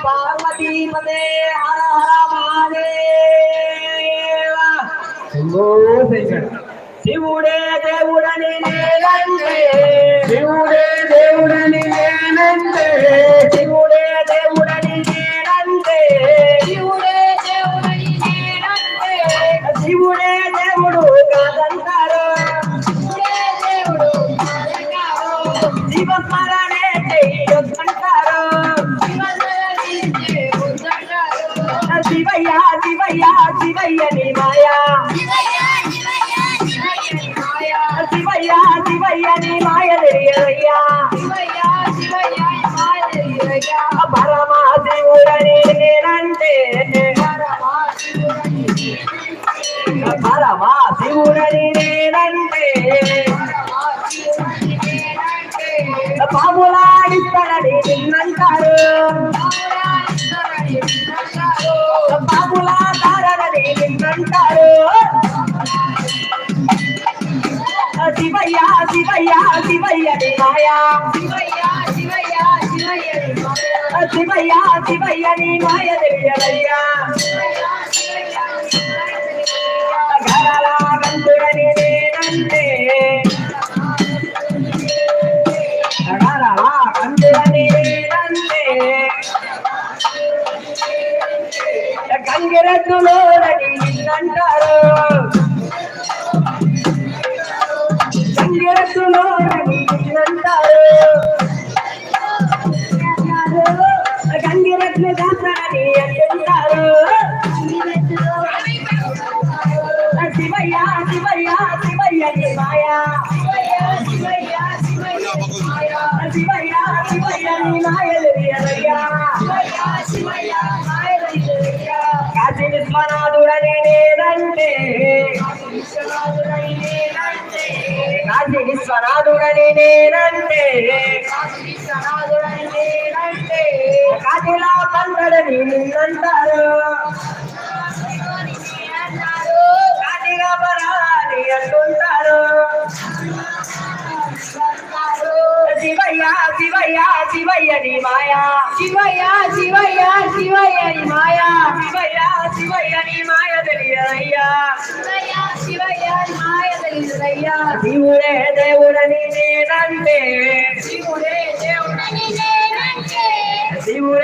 पार्वती पदे हर हर महादेव शिवुडे देवुडनि नेनंते शिवुडे देवुडनि नेनंते शिवुडे देवुडनि नेनंते शिवुडे देवुडनि नेनंते शिवुडे देवुडु कादंतारो शिवुडे देवुडु कादंतारो शिव स्मरणे चेय्यंतारो शिवయ్య शिवయ్య शिवయ్య नी माया शिवయ్య शिवయ్య नी माया తెలియయ్యా शिवయ్య शिवయ్య మాయ తెలియయ్యా పరమా శివుడని నేనంటే పరమా శివుడని నేనంటే పాములాడిస్తాడని నిన్నంటారు బాబులా తారని నిన్నంటారు శివయ్య శివయ్య శివయ్య నీ మాయా శివయ్య శివయ్య శివయ్య శివయ్య శివయ్య నీ మాయ తెలియయ్యా గరళాగంతుడని నేనంటే గరళాగంతుడని నేనంటే గంగిరెద్దులోడని నిన్నంటారు గంగిరెద్దులోడని నిన్నంటారు గంగిరెద్దు దాసని అంటుంటారు శివయ్య శివయ్య శివయ్య నీ మాయా శివయ్య శివయ్య శివయ్య శివయ్య నీ మాయ తెలియయ్యా శివయ్య మాయ తెలియయ్యా కాశీ విశ్వనాథుడని నేనంటే కాశీ విశ్వనాథుడని నేనంటే కాశీలా పండడని నిన్నంటారు కాశీగా పరాని అంటుంటారు శివయ్య శివయ్య శివయ్య నీ మాయా శివయ్య శివయ్య శివయ్య నీ మాయా శివయ్య శివయ్య నీ మాయ తెలియయ్యా శివయ్య శివయ్య నీ మాయ తెలియయ్యా శివుడే దేవుడని నేనంటే శివుడే దేవుడని నేనంటే శివుడే